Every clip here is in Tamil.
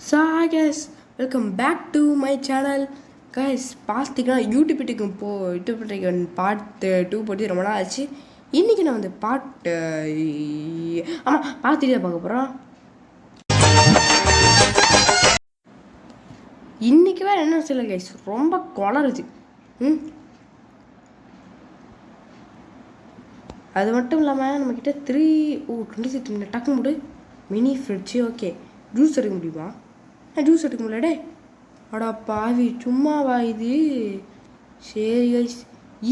So hi guys, welcome back to my channel. Guys, பார்த்தீங்கன்னா யூடியூப்க்கு பார்ட் 2 போட்டு ரொம்ப நாள் ஆச்சு. இன்றைக்கி நான் வந்து பார்ட் பார்ட் 3 பார்க்க போகிறோம். இன்றைக்கி வேறு என்ன சொல்ல கைஸ், ரொம்ப குளருது. அது மட்டும் இல்லாமல் நம்மக்கிட்ட 26 டக்கு முடி மினி ஃப்ரிட்ஜு. ஓகே, ஜூஸ் எடுக்க முடியுமா? ஜூஸ் எடுக்க முடியலடே. அடா பாவி, சும்மாவா இது? சரி கைஸ்,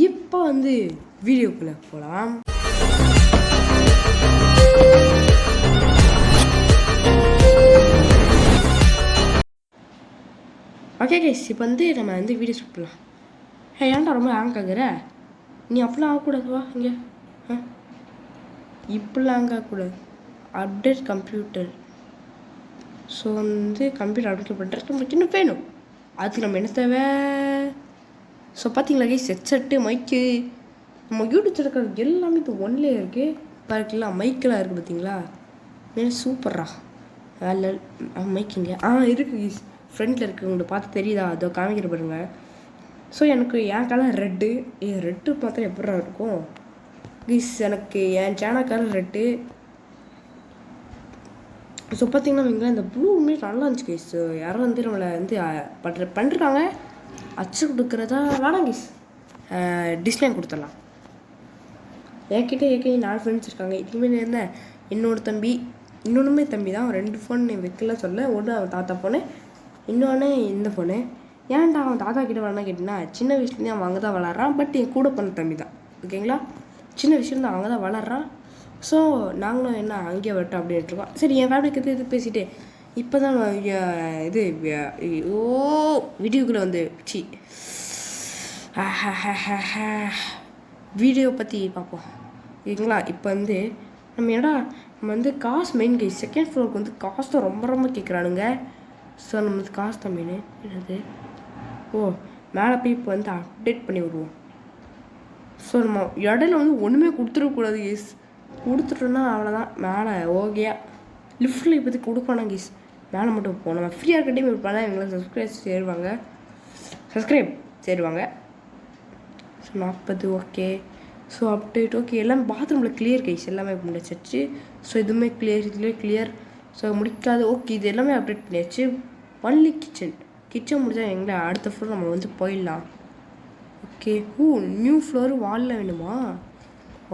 இப்போ வந்து வீடியோக்குள்ளே போகலாம். ஓகே கைஸ், இப்போ வந்து நம்ம வந்து வீடியோ ஷூட் பண்ணலாம். ஏன்டா ரொம்ப ஹேங் ஆகுற? நீ அப்படிலாம் ஆகக்கூடாதுவா இங்கே. இப்படிலாம் ஹேங் ஆகக்கூடாது. Update computer. ஸோ வந்து கம்ப்யூட்டர் அப்டேட் பண்ணுறதுக்கு நம்மளுக்கு இன்னும் வேணும். அதுக்கு நம்ம என்ன தேவை? ஸோ பார்த்தீங்களா கைஸ், ஹெட்செட்டு, மைக்கு, நம்ம யூடியூப் இருக்கிறது எல்லாமே இப்போ ஒன்லேயே இருக்குது. பார்க்கலாம், மைக்கெல்லாம் இருக்குது பார்த்தீங்களா? மேலே சூப்பர்ரா. வேலை மைக்குங்க இருக்குது கைஸ், ஃப்ரண்ட்டில் இருக்குது. உங்களுக்கு பார்த்து தெரியுதா? அதோ காமிக்கிற பாருங்க. ஸோ எனக்கு என் கலர் ரெட்டு. ரெட்டு பார்த்தா எப்படா இருக்கும் கைஸ்? எனக்கு என் சேனல் கலர் ரெட்டு. ஸோ பார்த்தீங்கன்னா வைங்களேன், இந்த ப்ளூமே நல்லா இருந்துச்சு கைஸ். யாரும் வந்து நம்மளை வந்து பண்ணிருக்காங்க. அச்சு கொடுக்குறதா வேணாம் கைஸ், டிஸ்லைன் கொடுத்துடலாம். என்கிட்ட 4 ஃப்ரெண்ட்ஸ் இருக்காங்க. இதுவுமே இருந்தேன் என்னோட தம்பி, இன்னொன்றுமே தம்பி தான். 2 ஃபோன் வைக்கல சொல்ல. ஒன்று அவன் தாத்தா ஃபோனு, இன்னொன்று இந்த ஃபோனு. ஏன்டா அவன் தாத்தா கிட்ட வேணா கேட்டிங்கன்னா, சின்ன வயசுலேருந்தே அவன் அங்கே தான் வளர்றான். பட் என் கூட பண்ண தம்பி தான், ஓகேங்களா? சின்ன வயசுலேருந்து அவங்க தான் வளர்றான். ஸோ நாங்களும் என்ன அங்கேயே வரட்டும் அப்படின்ட்டு இருக்கோம். சரி, என் ஃபேமிலிக்கு இது பேசிவிட்டு இப்போ தான் இது வீடியோக்குள்ளே வந்து வீடியோ பற்றி பார்ப்போம், ஓகேங்களா? இப்போ வந்து நம்ம வந்து காசு மெயின் கைஸ். செகண்ட் ஃப்ளோருக்கு வந்து காசு தான் ரொம்ப கேட்குறானுங்க. ஸோ நம்ம காசு தான் மெயின். என்னது? மேலே போய் இப்போ வந்து அப்டேட் பண்ணி விடுவோம். ஸோ நம்ம இடையில வந்து ஒன்றுமே கொடுத்துடக்கூடாது கைஸ். கொடுத்துட்டோன்னா அவ்வளோதான். மேலே ஓகேயா லிஃப்ட்டில் இப்போது கொடுக்கணும் கைஸ். மேலே மட்டும் போவோம். நம்ம ஃப்ரீயாக இருக்க டைம் இருப்பாங்க. எங்களை சப்ஸ்கிரைப் சேருவாங்க. So 40 okay. So update okay. எல்லாமே பாத்ரூமில் கிளியர் கைஸ், எல்லாமே முடிச்சிருச்சு. ஸோ இதுவுமே கிளியர், இதுலேயே கிளியர். ஸோ முடிக்காது. ஓகே, இது எல்லாமே அப்டேட் பண்ணியாச்சு. ஒன்லி கிச்சன் முடிஞ்சால் எங்களை அடுத்த ஃப்ளோர் நம்ம வந்து போயிடலாம். ஓகே. நியூ ஃப்ளோர் வாலில் வேணுமா?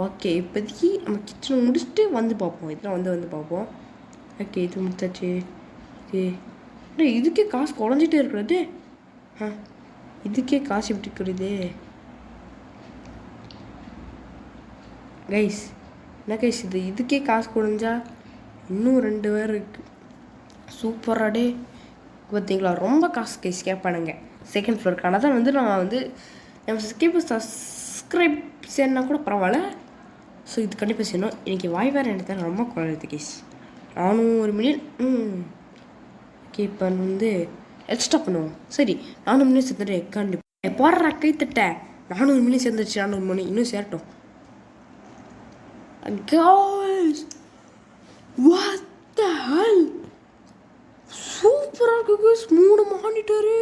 ஓகே, இப்போதைக்கு நம்ம கிச்சனை முடிச்சுட்டு வந்து பார்ப்போம். இதெல்லாம் வந்து பார்ப்போம். ஓகே, இது முடிச்சாச்சு. இதுக்கே காசு குறைஞ்சிட்டே இருக்கிறது. இதுக்கே காசு எப்படி குறையுது கைஸ்? என்ன கைஸ் இது? இதுக்கே காசு குறைஞ்சா இன்னும் 2 பேர் இருக்குது. சூப்பராடே. பார்த்தீங்களா, ரொம்ப காசு கைஸ் கேட்பானுங்க செகண்ட் ஃப்ளோருக்கான தான். வந்து நான் வந்து நம்ம சப்ஸ்கிரைப் செய்யணுன்னா கூட பரவாயில்ல. ஸோ இது கண்டிப்பாக செய்யணும். இன்றைக்கி வாய் வேறு எனக்கு தான் ரொம்ப குறையுது கைஸ். 400 மில்லியன். ஓகே, இப்போ வந்து எக்ஸ்ட்ரா பண்ணுவோம். சரி, 400 மில்லியன் சேர்ந்துட்டு கண்டிப்பாக போடுற கை திட்ட 400 மில்லியன் சேர்ந்துருச்சு. 400 மில்லியன் இன்னும் சேரட்டும். சூப்பராக இருக்கு கைஸ். 3 மானிட்டரு,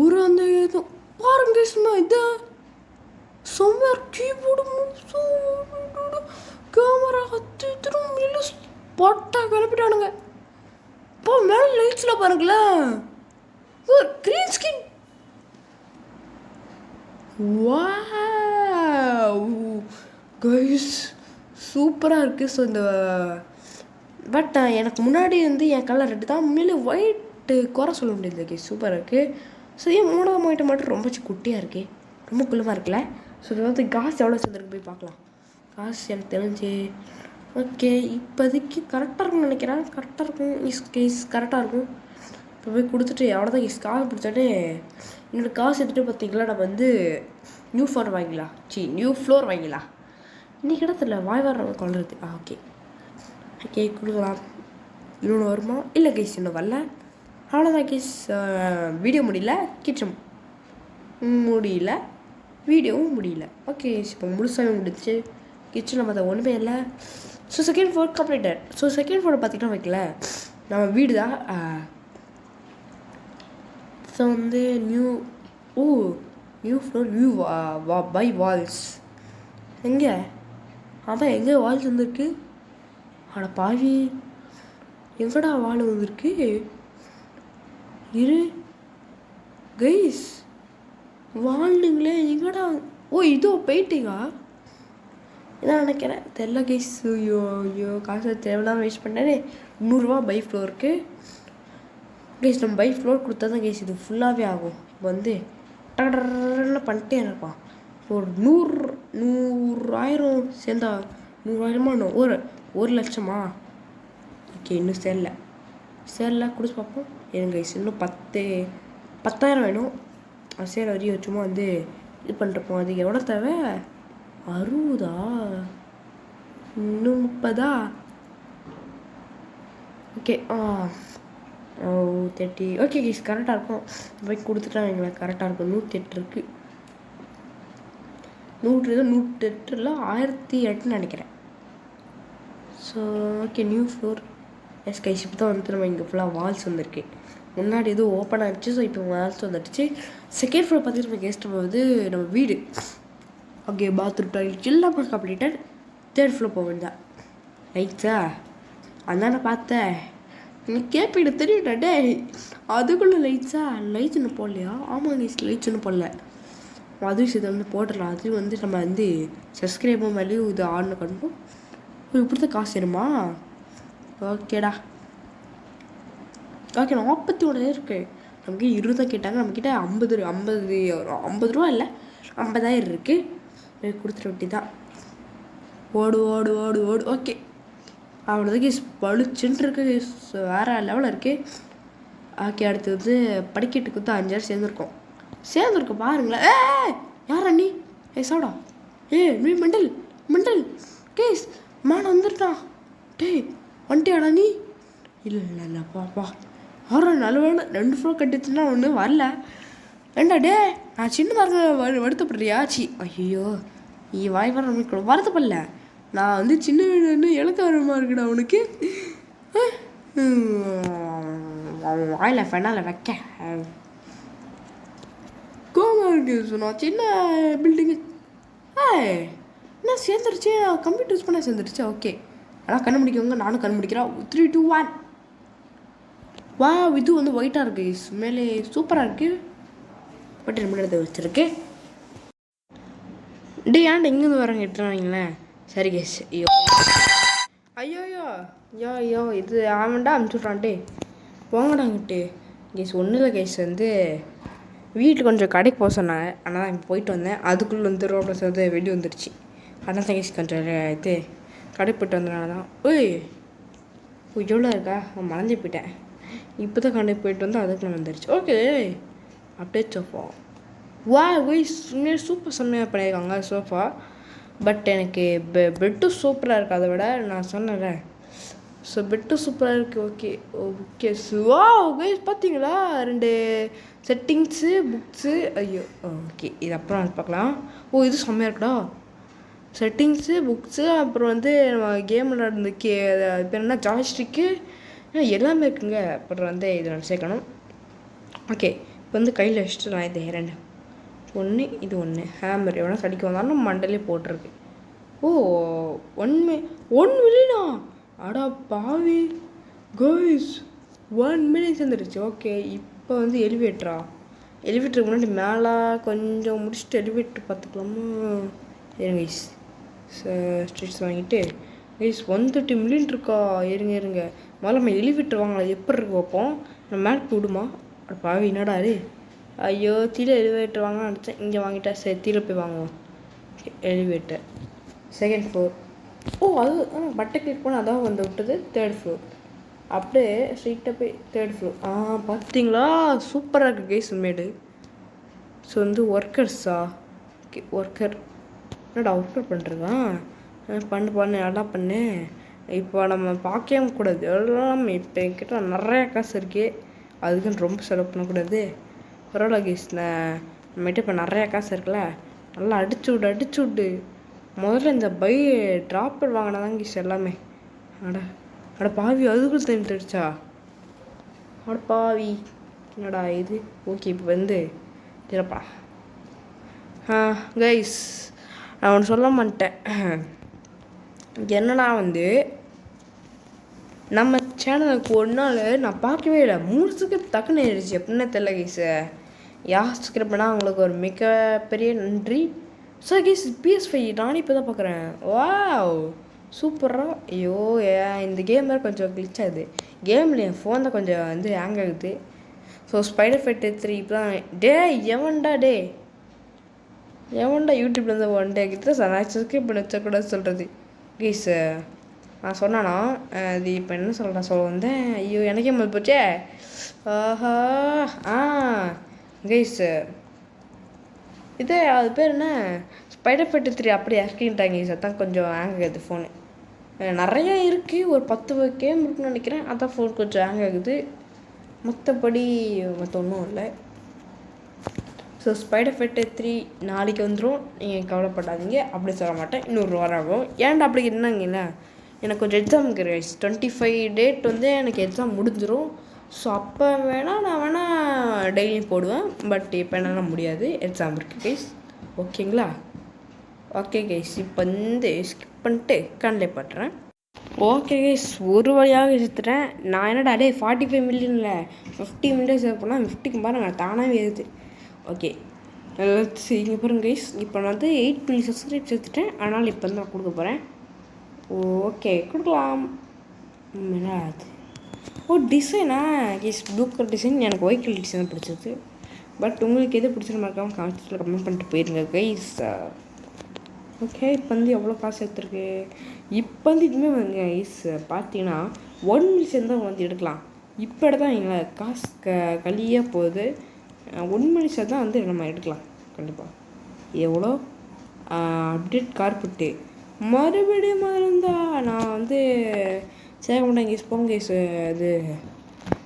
ஒரு அந்த இது பாருங்க சும்மா இதான் சம்மர் கீபோர்டு, கேமரா, பொட்டா கிளப்பிட்டானுங்க. இப்போ மேலே லைட்ஸில் பாருங்களேன், க்ரீன் ஸ்கின். கைஸ் சூப்பராக இருக்குது. ஸோ இந்த பட் எனக்கு முன்னாடி வந்து என் கலர் ரெட்டு தான், முன்னாடி ஒயிட்டு குறை சொல்ல முடியாது கைஸ். சூப்பராக இருக்குது. ஸோ ஏன் 3ஆம் மானிட்டர் மட்டும் ரொம்ப குட்டியாக இருக்கே, ரொம்ப குள்ளமாக இருக்குல்ல? ஸோ இது வந்து காசு எவ்வளோ சேர்ந்துருக்கு போய் பார்க்கலாம். காசு எனக்கு தெரிஞ்சு ஓகே இப்போதைக்கு கரெக்டாக இருக்கும்னு நினைக்கிறேன். கரெக்டாக இருக்கும் கேஸ், கரெக்டாக இருக்கும். இப்போ போய் கொடுத்துட்டு அவ்வளோதான் கேஸ். காசு பிடிச்சாலே என்னோடய காசு எடுத்துகிட்டு பார்த்தீங்களா, நம்ம வந்து நியூ ஃப்ளோர் வாங்கிக்கலாம். இன்றைக்கி இடத்துல வாய் வர கொள்வது. ஓகே கொடுக்கலாம். இன்னொன்று வருமா? இல்லை கேஸ், இன்னும் வரல. அவ்வளோதான் கேஸ். வீடியோ முடியல, கிச்சன் முடியல, வீடியோவும் முடியல. ஓகே, இப்போ முழுசாக முடிச்சு. கிச்சனில் பார்த்தா ஒன்றுமே இல்லை. So second floor completed. So second floor பார்த்திங்கன்னா வைக்கல, நம்ம வீடு தான் ஸோ வந்து oh new floor view by walls எங்கே அதான் எங்கே வால்ஸ் வந்திருக்கு? அட பாவி, எங்கடா வால் வந்திருக்கு? இரு கைஸ், வாழ்ந்துங்களே எங்கடா? ஓ இதோ போயிட்டீங்க இதான் நினைக்கிறேன், தெரில கைஸ். ஐயோ காசு தேவையில்லாமல் வேஸ்ட் பண்ணேனே. 100 பை ஃப்ளோருக்கு கைஸ். நம்ம பை ஃப்ளோர் கொடுத்தா தான் கைஸ் இது ஃபுல்லாகவே ஆகும். இப்போ வந்து டன்னு பண்ணிட்டே இருப்பான். ஒரு 100,000 சேர்ந்தா 100,000 ஒரு லட்சமா? ஓகே, இன்னும் சேரல குடிச்சு பார்ப்போம். எனக்கு கைஸ் இன்னும் 10,000 வேணும். அது சேர வரையும் சும்மா வந்து இது பண்ணிருப்போம். அதுக்கு எவ்வளோ தேவை? 60 இன்னும் 30. ஓகே 30. ஓகே கைஸ், கரெக்டாக இருக்கும். போய் கொடுத்துட்டாங்க எங்களுக்கு கரெக்டாக இருக்கும். 108 இருக்குது. 108 இல்லை 1008 நினைக்கிறேன். So okay, new floor. S guys, இப்போ தான் வந்து நம்ம இங்கே ஃபுல்லாக வால்ஸ் வந்துருக்கு. முன்னாடி எதுவும் ஓப்பன் ஆகிடுச்சு. ஸோ இப்போ வால்ஸ் வந்துடுச்சு. செகண்ட் ஃப்ளோர் பார்த்துட்டு நம்ம கெஸ்ட் வந்து நம்ம வீடு. ஓகே, பாத்ரூம் டாய்லெட் எல்லாமே கம்ப்ளீட்டட். தேர்ட் ஃப்ளோர் போக வேண்டியதான். லைட்ஸா அதானே பார்த்தேன். நீ கேட்பீங்க தெரியும்டா டே, அதுக்குள்ளே லைட்ஸா? லைட்ஸ் இன்னும் போடலையா? ஆமாம் கைஸ், லைட்ஸ் இன்னும் போடல. அதுவும் இதை வந்து போட்டுடலாம். அது வந்து நம்ம வந்து சப்ஸ்கிரைபர் மேலேயும் இது ஆன் பண்ணணும். இப்படி தான் காசு வேணுமா? ஓகேடா. ஓகே, 41 இருக்குது. நமக்கு 20 தான் கேட்டாங்க. நம்மக்கிட்ட 50 ரூபா இல்லை 50,000 இருக்குது. கொடுத்துட வேண்டி தான். ஓடு. ஓகே, அவ்வளோதான் கேஸ். பளிச்சுன்னு இருக்கு. வேறு லெவலில் இருக்குது. ஓகே, அடுத்து வந்து படிக்கட்டுக்கு வந்து 5,000 சேர்ந்துருக்கோம் பாருங்களேன். யாரா நீ? சாப்பிடா. நீ மெண்டல் கேஸ் மேலே வந்துருட்டான். டேய் வந்துட்டியாடா நீ? இல்லை பாப்பா. நல்ல வேலை 2 ஃப்ளோர் கட்டிச்சுன்னா ஒன்று வரல. ஏண்டா டே, நான் சின்னதாக வருத்தப்படுறியா? ஐயோ, நீ வாய் வர நம்மளுக்கு வருத்தப்படல. நான் வந்து சின்ன வீடுன்னு இலக்காரமாக இருக்குடா அவனுக்கு. வாயில் ஃபெனால வைக்க கோமா இருக்கு. நான் சின்ன பில்டிங்கு என்ன சேர்ந்துருச்சு. கம்ப்யூட்டர் யூஸ் பண்ண சேர்ந்துருச்சு. ஓகே, ஆனால் கண்டுபிடிக்கவங்க நானும் கண்டுபிடிக்கிறேன். 3, 2, 1. வா, இது வந்து ஒயிட்டாக இருக்குது. மேலே சூப்பராக இருக்குது. பட் ரெண்டு எடுத்து வச்சுருக்கு. டே ஏன்டா இங்கேருந்து வரவங்க எடுத்துனாங்களேன். சரி கேஸ். ஐயோ இது ஆமாண்டா அனுப்பிச்சுட்றான்ட்டே. போங்கடாங்கிட்டு கேஸ். ஒன்றும் இல்லை கேஸ், வந்து வீட்டில் கொஞ்சம் கடைக்கு போக சொன்னாங்க. ஆனால் தான் இப்போ போயிட்டு வந்தேன். அதுக்குள்ளே வந்து ரோட்டில் சேர்ந்து வெளியே வந்துடுச்சு. அதனால் தான் கேஸ் கொஞ்சம் இது கடைக்கு போய்ட்டு வந்தனால தான். எவ்வளோ இருக்கா? மறந்து போயிட்டேன். இப்போ தான் கடைக்கு போயிட்டு வந்து அதுக்குள்ளே வந்துடுச்சு. ஓகே, அப்படியே சோஃபா. உண்மையாக சூப்பர் செம்மையாக பண்ணியிருக்காங்க சோஃபா. பட் எனக்கு பெட்டும் சூப்பராக இருக்குது. அதை விட நான் சொன்னேன்ல, ஸோ பெட்டும் சூப்பராக இருக்குது. ஓகே கைஸ், பார்த்தீங்களா 2 செட்டிங்ஸு புக்ஸு. ஐயோ ஓகே, இது அப்புறம் அது பார்க்கலாம். இது செம்மையாக இருக்குடா. செட்டிங்ஸு புக்ஸு, அப்புறம் வந்து நம்ம கேம் விளாடுறது இப்போ என்ன ஜாய்ஸ்டிக்கு எல்லாமே இருக்குங்க. அப்புறம் வந்து இதை நான் சேர்க்கணும். ஓகே, இப்போ வந்து கையில் வச்சுட்டு நான் இது 2 ஒன்று, இது 1 ஹேமர் எவ்வளோ கடிக்க வந்தாலும் மண்டலே போட்டிருக்கு. 1 மில்லியனா? அடா பாவி கைஸ், 1 மில்லியன் சேர்ந்துருச்சு. ஓகே, இப்போ வந்து எலிவேட்டருக்கு முன்னாடி மேலே கொஞ்சம் முடிச்சுட்டு எலிவேட்டர் பார்த்துக்கலாமா? இருங்க கைஸ், ஸ்ட்ரீட்ஸ் வாங்கிட்டு கைஸ் 130 மில்லியன் இருக்கா? இருங்க முதல்ல நம்ம எலிவேட்டர் வாங்கலாம். எப்படி இருக்கு பார்ப்போம். நம்ம மேலே விடுமா? பாவி என்னடா ஐயோ, கீழே எலிவேட்டர் வாங்கலாம் நினச்சேன். இங்கே வாங்கிட்டா சரி, கீழே போய் வாங்குவோம். Elevator second floor. அது பட்டை கிளிக் பண்ண அதான் வந்து விட்டது. Third floor. அப்படியே ஸ்ட்ரீட்டாக போய் தேர்ட் ஃப்ளோர். பார்த்தீங்களா சூப்பராக இருக்குது கைஸ் மேடு. ஸோ வந்து ஒர்க்கர்ஸா? ஓகே, ஒர்க்கர் என்னடா ஒர்க்கர் பண்ணுறதான்? பண்ணு நல்லா பண்ணு. இப்போ நம்ம பார்க்கவே கூடாது எல்லாம். இப்போ என்கிட்ட நிறையா காசு இருக்கே, அதுக்குன்னு ரொம்ப செலவு பண்ணக்கூடாது. பரவாயில்ல கைஸ், நம்மகிட்ட இப்போ நிறையா காசு இருக்குல்ல, நல்லா அடிச்சு விடு. முதல்ல இந்த ட்ராப்பர் வாங்கினா தான் கைஸ் எல்லாமே. அட பாவி, அதுக்குள்ள தெரிஞ்சிடுச்சா? அட பாவி, என்னடா இது? ஓகே, இப்போ வந்து இருப்பா. கைஸ், நான் ஒன்று சொல்ல மாட்டேன். என்னடா வந்து நம்ம சேனலுக்கு ஒரு நாள் நான் பார்க்கவே இல்லை, 3 சப்ஸ்கிரைப் டக்குன்னு ஆயிடுச்சு. எப்படின்னு தெரியல கைஸ். யார் சப்ஸ்கிரைப் பண்ணால் அவங்களுக்கு ஒரு மிகப்பெரிய நன்றி. ஸோ கைஸ், PS5 நானே இப்போ தான் பார்க்குறேன். வாவ், சூப்பராக. ஐயோ, இந்த கேம் வேறு கொஞ்சம் கிளிச் ஆகுது. கேமில் என் ஃபோன் தான் கொஞ்சம் வந்து ஹேங் ஆகுது. ஸோ ஸ்பைடர் ஃபைட்டர் 3 இப்போ தான். எவன்டா யூடியூப்லேருந்து 1 டே கிட்ட நான் சப்ஸ்கிரைப் பண்ணி வச்சக்கூடாது சொல்கிறது. கைஸ், நான் சொன்னானா அது இப்போ என்ன சொல்ல வந்தேன். ஐயோ, எனக்கே முதல் போச்சே. ஆஹா. கைஸ், இது அது பேர் என்ன, ஸ்பைடர் ஃபைட்டர் 3 அப்படி இறக்கிட்டாங்க கைஸ். அதான் கொஞ்சம் ஹேங் ஆகுது ஃபோனு. நிறையா இருக்குது, ஒரு 10 கேம் இருக்குன்னு நினைக்கிறேன். அதான் ஃபோன் கொஞ்சம் ஹேங் ஆகுது. மற்றபடி மற்ற ஒன்றும் இல்லை. ஸோ ஸ்பைடர் ஃபைட்டர் 3 நாளைக்கு வந்துடும், நீங்கள் கவலைப்படாதீங்க. அப்படி சொல்ல மாட்டேன், இன்னொரு வாரம் ஆகும். ஏன்டா அப்படி என்னங்கண்ணா, எனக்கு கொஞ்சம் எக்ஸாம் இருக்குது கைஸ். 25 டேட் வந்து எனக்கு எக்ஸாம் முடிஞ்சிடும். ஸோ அப்போ நான் டெய்லியும் போடுவேன். பட் இப்போ என்னால் முடியாது, எக்ஸாம் இருக்குது கைஸ். ஓகேங்களா? ஓகே கைஸ், இப்போ வந்து ஸ்கிப் பண்ணிட்டு கண்ணில் பட்டுறேன். ஓகே கைஸ், ஒரு வழியாக எடுத்துட்டேன். நான் என்னடா 45 மில்லியனில் 50 மில்லியன் சேவ் பண்ணால் 50க்கு பாருங்க தானாகவே ஏறுது. ஓகே, இங்கே பாருங்க கைஸ், இப்போ நான் வந்து 8 மில்லியன் சப்ஸ்கிரைப் சேர்த்துட்டேன். அதனால் இப்போ வந்து நான் கொடுக்க போகிறேன். ஓகே, கொடுக்கலாம். என்ன அது? டிசைனா கைஸ், ப்ளூ கலர் டிசைன். எனக்கு ஒயிட் கலர் டிசைன் பிடிச்சது. பட் உங்களுக்கு எது பிடிச்சிருக்க மறக்காமல் கமெண்ட்ஸில் கமெண்ட் பண்ணிட்டு போயிருங்க கைஸ். ஓகே, இப்போ வந்து எவ்வளோ காசு எடுத்துருக்கு? இப்போ வந்து இதுவுமே வந்து கைஸ் பார்த்தீங்கன்னா 1 மில்லியன் தான் வந்து எடுக்கலாம். இப்போ எடுத்தால் எங்களை காசு கழியாக போகுது. 1 மில்லியன் தான் வந்து நம்ம எடுக்கலாம் கண்டிப்பாக. எவ்வளோ அப்டேட் கார்பெட்டு மறுபடியும் இருந்தால் நான் வந்து சேர்க்க மாட்டேன் கைஸ். போங்க கைஸ், அது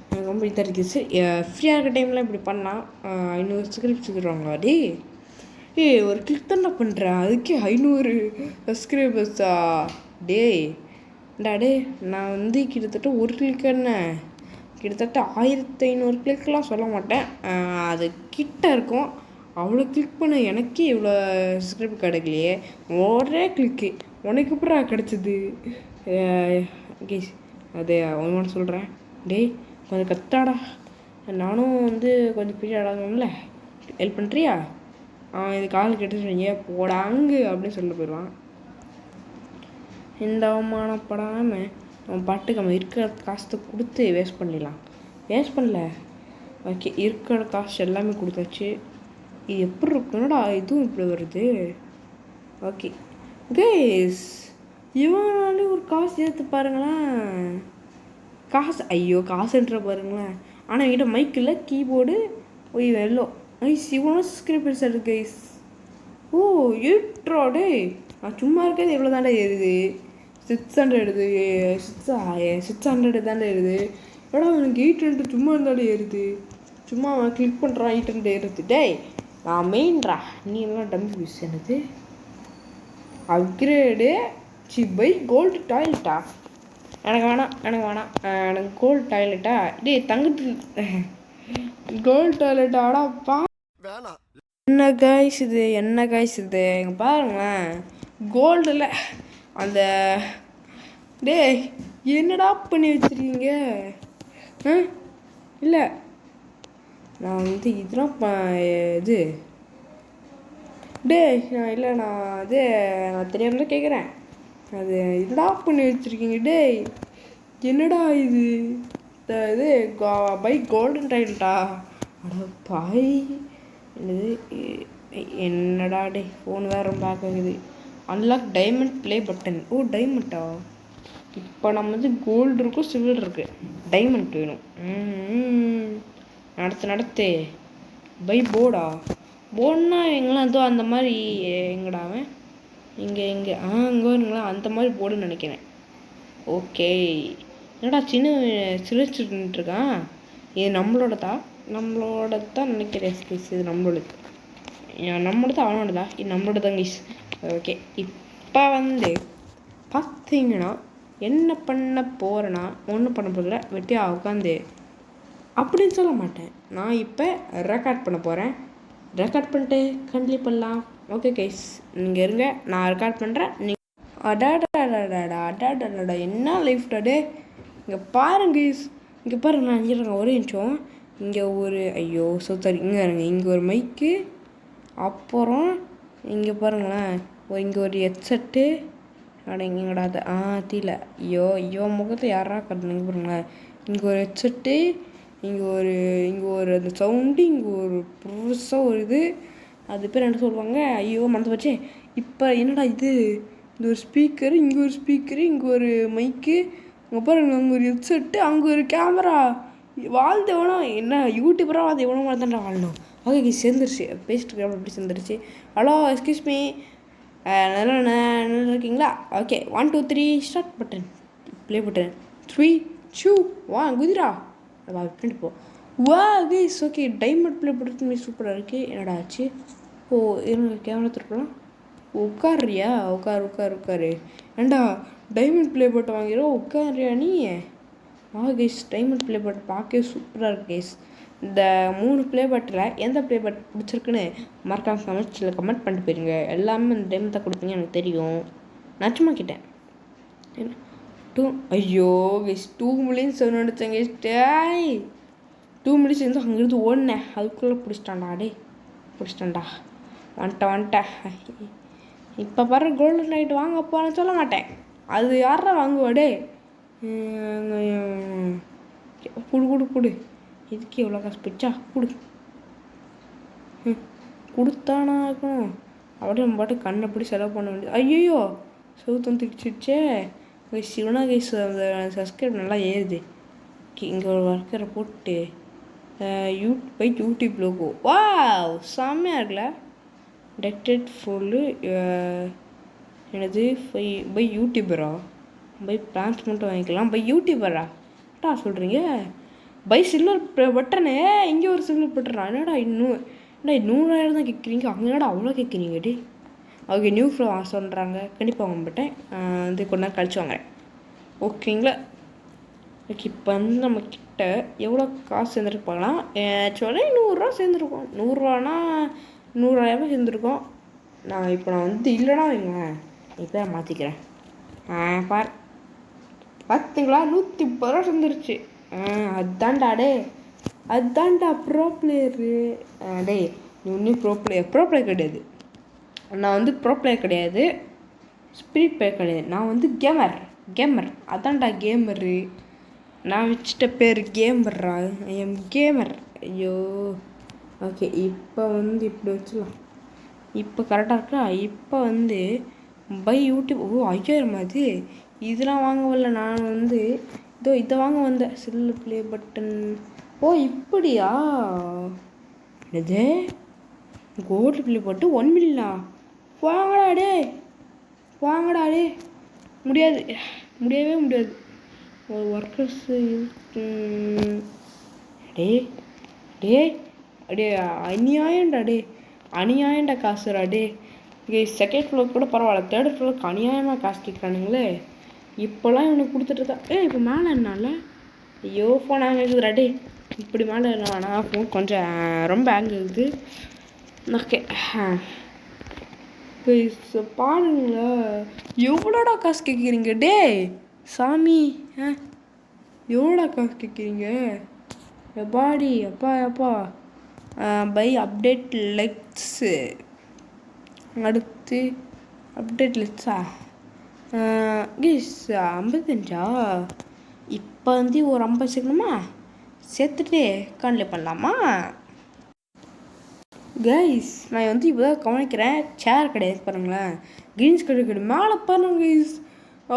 எனக்கு ரொம்ப இதாக இருக்குது. ஃப்ரீயாக இருக்க டைமில் இப்படி பண்ணால் 500 சப்ஸ்கிரைப் வச்சுக்கிறாங்களா? ஒரு கிளிக் தானே பண்ணுறேன், அதுக்கே 500 சப்ஸ்கிரைபர்ஸா? நான் வந்து கிட்டத்தட்ட ஒரு கிளிக் என்ன கிட்டத்தட்ட 1500 கிளிக்லாம் சொல்ல மாட்டேன், அது கிட்ட இருக்கும். அவ்வளோ கிளிக் பண்ண எனக்கே இவ்வளோ சப்ஸ்கிரைப் கிடைக்கலையே. ஒரே கிளிக்கு உனக்கு அப்புறம் கிடச்சிது கைஸ். அது ஒன்று சொல்கிறேன், கொஞ்சம் கத்தாடா, நானும் வந்து கொஞ்சம் பீரியடாகணும்ல, ஹெல்ப் பண்ணுறியா? இது கால் கெட்டுருவீங்க போடாங்கு அப்படின்னு சொல்லிட்டு போயிடுவான். இந்த அவமானப்படாமல் நம்ம பாட்டுக்கு நம்ம இருக்கிற காசத்தை கொடுத்து வேஸ்ட் பண்ணிடலாம். வேஸ்ட் பண்ணல, ஓகே, இருக்கிற காசு எல்லாமே கொடுத்தாச்சு. இது எப்படி இருக்குன்னடா இதுவும் இப்படி வருது. ஓகே கைஸ், இவனாலே ஒரு காசு சேர்த்து பாருங்களேன். காசுன்ற பாருங்களேன். ஆனால் என்கிட்ட மைக் இல்லை, கீபோர்டு வெள்ளோ. கைஸ், இவ்வளோ சப்ஸ்கிரைபர்ஸ் இருக்குது கைஸ். ஏட்ராடே, நான் சும்மா இருக்கிறது எவ்வளோ தாண்டா ஏறுது? 600 600 தாண்டா ஏறுது. ஏடா அவனுக்கு 800 சும்மா இருந்தாலே ஏறுது. சும்மா அவன் கிளிக் பண்ணுறான், 800 ஏறுது. நான் மெயின்ரா, நீ எல்லாம் டம்பி பீஸ். என்னது அப்கிரேடு? பை கோல்டு டாய்லெட்டா? எனக்கு வேணாம். எனக்கு கோல்டு டாய்லெட்டா? தங்கத்து கோல்டு டாய்லெட்டாடா பா. என்ன காய்ஸ் இது இங்கே பாருங்களேன், கோல்டில் அந்த என்னடா பண்ணி வச்சுருக்கீங்க? இல்லை, நான் வந்து இதெல்லாம் இது நான் தெரியாமல் தான் கேட்குறேன். அது என்னடா பண்ணி வச்சுருக்கீங்க? என்னடா இது பை கோல்டன் டைல்டா? அட பாய், என்னடா ஃபோன் வேறு ரொம்ப ஆகுது. Unlock diamond play button. டைமண்டா? இப்போ நம்ம வந்து கோல்டு இருக்கும், சில்வர் இருக்குது, டைமண்ட் வேணும். நடத்து பை போர்டுனா எங்கெல்லாம் ஏதோ அந்த மாதிரி எங்கடாவன் இங்கே வருங்களா, அந்த மாதிரி போர்டுன்னு நினைக்கிறேன். ஓகே, என்னடா சிரிச்சுட்டுருக்கான். இது நம்மளோட தான் நினைக்கிறேன். இது நம்மளோட தான் அவனோடதா? இது நம்மளோட தான் கைஸ். ஓகே, இப்போ வந்து பார்த்தீங்கன்னா என்ன பண்ண போகிறேன்னா, ஒன்றும் பண்ண போகல, வெட்டியாக உட்காந்து அப்படின்னு சொல்ல மாட்டேன். நான் இப்போ ரெக்கார்ட் பண்ண போகிறேன். ரெக்கார்ட் பண்ணிட்டு கண்டினியூ பண்ணலாம். ஓகே கைஸ், நீங்கள் இருங்க, நான் ரெக்கார்ட் பண்ணுறேன். அடாடா என்ன லைஃப் டாடே. இங்கே பாருங்க கைஸ், இங்கே பாருங்க, நான் இங்கே இருக்கேன், ஒரே நிமிஷம். இங்கே ஒரு ஐயோ சாரி, இங்கே இருங்க, இங்கே ஒரு மைக்கு, அப்புறம் இங்கே பாருங்களேன், இங்கே ஒரு ஹெட்செட்டு. அட இங்கேங்கடா அது தீல. ஐயோ முகத்தை யாரா கட்டணுங்க பாருங்களேன். இங்கே ஒரு ஹெட்செட்டு, இங்கே ஒரு அந்த சவுண்டு, இங்கே ஒரு புதுசாக ஒரு இது, அது பேர் என்ன சொல்லுவாங்க, ஐயோ மறந்து போச்சே. இப்போ என்னடா இது ஒரு ஸ்பீக்கரு, இங்கே ஒரு ஸ்பீக்கரு, இங்கே ஒரு மைக்கு, அங்கே பாருங்க, அங்கே ஒரு ஹெட்செட்டு, அங்கே ஒரு கேமரா. வாழ்ந்து எவனோ என்ன யூடியூபராக அது எவ்வளோ மாதிரி தான்டா வாழணும். ஓகே சேர்ந்துருச்சு, பேசிட்டு இருக்க அப்படி சேர்ந்துருச்சு. ஹலோ எக்ஸ்கியூஸ் மீ, நல்லா இருக்கீங்களா? Okay 1 2 3 start button, play button, 3 2 1 குதிரா பின்னாடி போ. வா guys, okay diamond play button சூப்பராக இருக்குது. என்னடா ஆச்சு? ஓ இருங்க, கேமரா திருப்பலாம். உட்காரியா? உட்காரு. ஏண்டா டைமண்ட் ப்ளே பட்டன் வாங்கிறோம், உட்காரியா நீ? கைஸ் டைமண்ட் ப்ளே பட்டன் பார்க்கவே சூப்பராக இருக்குது கைஸ். இந்த 3 ப்ளே பட்டில் எந்த ப்ளே பட் பிடிச்சிருக்குன்னு மறக்காம கமெண்ட் பண்ணிட்டு போயிருங்க. எல்லாமே இந்த டைம் தான் கொடுப்பீங்க எனக்கு தெரியும். நான் சும்மா கேட்டேன். 2 ஐயோ கைஸ் 2 மில்லியன் 7 அடித்தேன் கைஸ். 2 மில்லியன் இருந்து அங்கேருந்து ஓடினேன், அதுக்குள்ளே பிடிச்சிட்டான்டா. வந்துட்டேன். இப்போ பாரு கோல்டன் நைட் வாங்க போன்னு சொல்ல மாட்டேன், அது யாரா வாங்குவாடே. கொடு இதுக்கு எவ்வளோ காசு போச்சா? கொடுத்தானா இருக்கணும். அப்படியே நம்ம பாட்டு கண்ணை பிடி செலவு பண்ண வேண்டியது. ஐயோ செவுத்தம் திடிச்சிடுச்சே சிவனா கைஸ். அந்த சப்ஸ்கிரைப் நல்லா ஏறுது. இங்கே ஒரு ஒர்க்கரை போட்டு யூடியூப் லோகோ, வா செம்மையாக இருக்குல்ல. டெக்டட் ஃபுல்லு எனது பை யூடியூபரா, பை பிளான்ஸ் மட்டும் வாங்கிக்கலாம், பை யூடியூபரா சொல்கிறீங்க. பை சில்வர் பட்டனே, இங்கே ஒரு சில்வர் பட்டனா? என்னடா 100,000 தான் கேட்குறீங்க, அங்கே என்னடா அவ்வளோ கேட்குறீங்க டி? ஓகே நியூ ஃப்ளோ சொல்கிறாங்க, கண்டிப்பாக வாங்க மாட்டேன், வந்து கொஞ்ச நேரம் கழிச்சு வாங்குறேன் ஓகேங்களா. ஓகே இப்போ வந்து நம்மக்கிட்ட எவ்வளோ காசு சேர்ந்துருக்கு பார்க்கலாம். ஆக்சுவலாக 100 ரூபா சேர்ந்துருக்கோம். 100 ரூபானா 100,000 சேர்ந்துருக்கோம். நான் வந்து இல்லைனா வைங்க, இப்போ மாற்றிக்கிறேன். பார்த்தீங்களா 130 ரூபா சேர்ந்துருச்சு. அதான்டா ப்ரோ பிளேயரு. டே நீ இன்னும் ப்ரோ பிளேயர் கிடையாது. நான் வந்து ப்ரோ பிளேயர் கிடையாது, ஸ்பிரிட் பிளேயர் கிடையாது. நான் வந்து கேமர். அதான்டா கேமரு. நான் வச்சுட்ட பேர் கேமர்ரா, ஐ எம் கேமர். ஐயோ ஓகே இப்போ வந்து இப்படி வச்சுக்கலாம். இப்போ கரெக்டாக இருக்கா? இப்போ வந்து பை யூடியூப். 5000 அது. இதெல்லாம் வாங்க வரல, நான் வந்து இதை வாங்க வந்தேன், சில்லு ப்ளே பட்டன். இப்படியா? இது கோல்டு ப்ளே பட்டன் 1 மில்லியனா? வாங்கடா டே. முடியவே முடியாது. ஒரு ஒர்க்கர்ஸு டே அநியாயண்டா காசுடா டே. செகண்ட் ஃப்ளோர் கூட பரவாயில்ல, தேர்ட் ஃப்ளோருக்கு அநியாயமாக காசு கேட்குறானுங்களே. இப்போலாம் இவனுக்கு கொடுத்துட்டு தான். இப்போ மேலே என்னால் ஐயோ ஃபோன் ஹேங் ஆகுதுடா டே. இப்படி மேலே வேணாம், ஃபோன் கொஞ்சம் ரொம்ப ஹேங் ஆகுது. ஓகே பாருங்களா எவ்வளோடா காசு கேட்குறீங்க டே சாமி. எவ்வளோடா காசு கேட்குறீங்க எப்பாடி? அப்பா பை அப்டேட் லெக்ஸு. அடுத்து அப்டேட் லெக்ஸா கைஸ் 55. இப்போ வந்து ஒரு 50 சேர்க்கணுமா? சேர்த்துட்டு கான்லே பண்ணலாமா கைஸ்? நான் வந்து இப்போ தான் கவனிக்கிறேன், சேர் கிடையாது பாருங்களேன், கிரீன்ஸ் கிடையாது மேலே பாருங்க கைஸ்.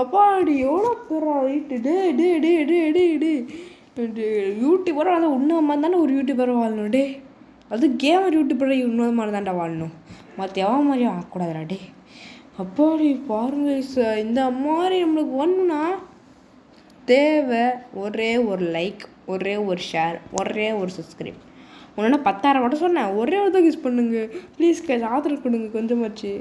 அப்பாடி எவ்வளோ பேரா ரைட்டு. டே யூடியூபராக வந்து உன்ன மாதிரி தானே ஒரு யூடியூபராக வாழணும் டே. அது கேமர் யூடியூபரை இன்னொரு மாதிரி தான்டா வாழணும், மற்ற எவன் மாதிரியும் ஆகக்கூடாதுடா டே. அப்பாடி பாருங்க இந்த மாதிரி நம்மளுக்கு ஒன்றுனா தேவை ஒரே ஒரு லைக், ஒரே ஒரு ஷேர், ஒரே ஒரு சப்ஸ்கிரைப். ஒன்றுனா 10,000 மட்டும் சொன்னேன், ஒரே ஒரு தான் யூஸ் பண்ணுங்க ப்ளீஸ் கைஸ், ஆதரவு கொடுங்க கொஞ்சமாச்சு.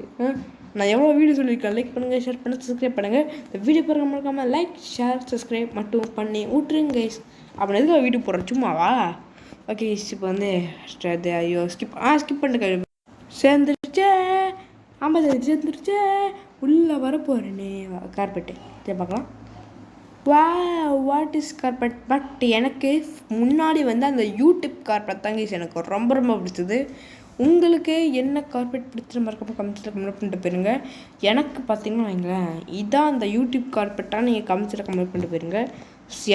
நான் எவ்வளோ வீடியோ சொல்லியிருக்கேன், லைக் பண்ணுங்கள், ஷேர் பண்ணுங்கள், சப்ஸ்கிரைப் பண்ணுங்கள். இந்த வீடியோ பாருங்கள், மறக்காமல் லைக் ஷேர் சப்ஸ்கிரைப் மட்டும் பண்ணி விட்ருங்க கைஸ். அப்புறம் எதுக்கு வீட்டுக்கு போகிறேன் சும்மாவா? ஓகே இப்போ வந்து ஐயோ ஸ்கிப் பண்ணிட்டு சேர்ந்துருச்சே. ஆமாம் சேர்ந்துருச்சே. உள்ளே வர போகிறேனே கார்பெட்டு. சரி பார்க்கலாம். What is carpet? பட் எனக்கு முன்னாடி வந்து அந்த யூடியூப் கார்பெட் தாங்க எனக்கு ரொம்ப ரொம்ப பிடிச்சது. உங்களுக்கு என்ன கார்பெட் பிடிச்ச மறக்கப்போ கமெண்ட்ஸில் கமெண்ட் பண்ணிட்டு போயிருங்க. எனக்கு பார்த்தீங்கன்னா வைங்களேன், இதான் அந்த யூடியூப் கார்பெட்டாக நீங்கள் கமெண்ட்ஸில் கமெண்ட் பண்ணிட்டு போயிருங்க.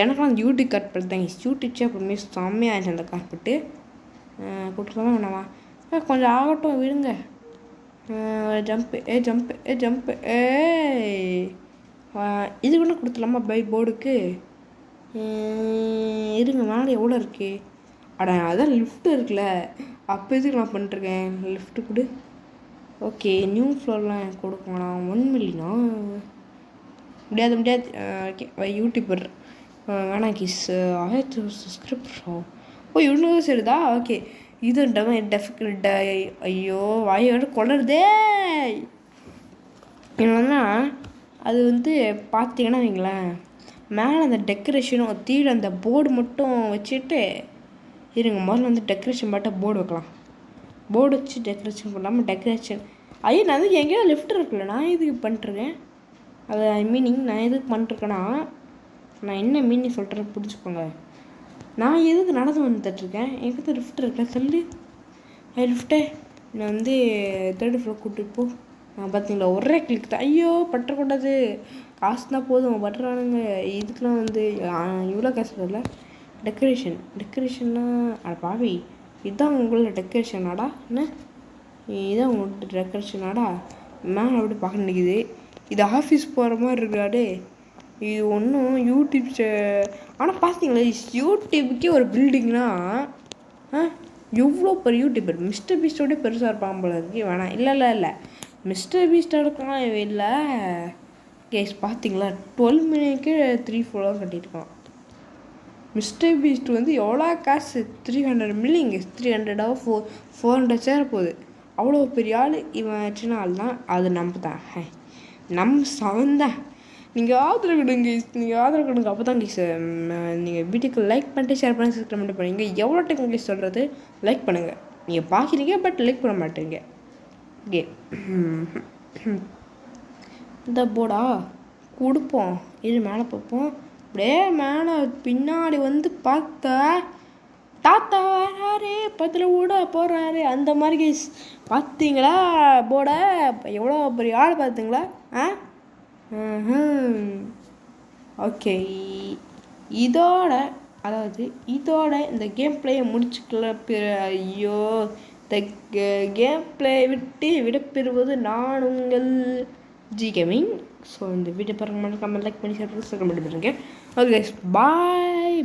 எனக்குலாம் அந்த யூடியூப் கார்பெட் தாங்க யூடியூப்ஸே அப்புறமே செம்மையாகிடுச்சு அந்த கார்பெட்டு. கொடுக்கலாமா வேணாமா? கொஞ்சம் ஆகட்டும் விடுங்க. ஜம்ப்பு இது கூட கொடுத்துலாமா பை போர்டுக்கு? இருங்க மேலே எவ்வளோ இருக்கு? அட அதான் லிஃப்ட்டு இருக்குல்ல, அப்போ எதுக்கு நான் பண்ணிட்டுருக்கேன்? லிஃப்ட்டு கொடு. ஓகே நியூ ஃப்ளோர்லாம் எனக்கு கொடுக்கலாம். 1 மில்லியனா? முடியாது. ஓகே யூடியூபர் வேணாம் கிஸ். 1000 சப்ஸ்கிரைபர்ஸா? ஓ இவ்வளோ சரிதா? ஓகே இது ஐயோ வாயோட கொளருதே. என்னன்னா அது வந்து பார்த்தீங்கன்னா வைங்களேன், மேலே அந்த டெக்கரேஷனும் தீழ அந்த போர்டு மட்டும் வச்சுட்டு இருங்க. முதல்ல வந்து டெக்கரேஷன் மட்டும் போர்டு வைக்கலாம். போர்டு வச்சு டெக்கரேஷன் பண்ணாமல் டெக்கரேஷன் ஐயோ நான் வந்து எங்கேயோ லெஃப்ட் இருக்குல்ல, நான் எதுக்கு பண்ணிட்டுருக்கேன்? அது மீனிங் நான் எதுக்கு பண்ணிட்டுருக்கேன்னா, நான் என்ன மீனிங் சொல்கிறேன்னு புரிஞ்சுக்கோங்க. நான் எதுக்கு நடந்து வந்துட்டுருக்கேன்? எங்கே லிஃப்ட் இருக்கேன் சொல்லி லிஃப்ட்டே நான் வந்து 3rd ஃப்ளோர் கூப்பிட்டு போ. பார்த்தீங்களா ஒரே கிளிக் தான். ஐயோ பற்றக்கூடாது, காசு தான் போதும் பட்டுறானுங்க. இதுக்கெலாம் வந்து இவ்வளோ காசு வரல. டெக்கரேஷன்னா அட பாவி, இதுதான் உங்களோட டெக்கரேஷனாடா? என்ன இதுதான் உங்களோட டெக்கரேஷனாடா? மேலே அப்படி பார்க்க நினைக்குது. இது ஆஃபீஸ் போகிற மாதிரி இருக்காடே. இது ஒன்றும் யூடியூப் ஆனால் பார்த்தீங்களா யூடியூப்புக்கே ஒரு பில்டிங்னா எவ்வளோ பெரிய யூடியூபர் மிஸ்டர் பீஸ்டோட பெருசாக இருப்பாங்க போல இருக்கு. வேணாம் இல்லை மிஸ்டர் பீஸ்டாக இருக்கலாம் இல்லை. கேஸ் பார்த்தீங்களா 12 மில்லியனுக்கு 3 ஃப்ளோர் கட்டியிருக்கான். மிஸ்டர் பீஸ்ட் வந்து எவ்வளோ காசு? 300 மில்லியன். 300 400 சேர போகுது. அவ்வளோ பெரிய ஆள் இவன். சின்ன ஆள் தான். அது நம்ம தான், நம்ம சவன். நீங்கள் ஆதரவு கொடுங்க அப்போ தான் கேஸ். நீங்கள் வீட்டுக்கு லைக் பண்ணிட்டு ஷேர் பண்ணி சப்ஸ்கிரைப் பண்ணுங்க. எவ்வளோ டைம் இங்கிலீஷ் சொல்கிறது? லைக் பண்ணுங்கள். நீங்கள் பார்க்குறீங்க பட் லைக் பண்ண மாட்டேங்க. ஓகே இந்த போர்டா கொடுப்போம். இது மேலே பார்ப்போம். அப்படியே மேலே பின்னாடி வந்து பார்த்தா தாத்தா வராரு, பத்தில் கூட போகிறாரு அந்த மாதிரி கேஸ். பார்த்தீங்களா போர்டை? எவ்வளோ பெரிய ஆள் பார்த்தீங்களா? ஓகே இதோட இந்த கேம் பிளேயை முடிச்சுக்கல. ஐயோ இந்த கேம் பிளே விடப்பெறுவது நான் உங்கள் ஜி கேமிங். ஸோ இந்த வீடியோ பாருங்க, கமெண்ட் லைக் பண்ணி ஷேர் பண்ணி பண்ணுறேன். Okay bye.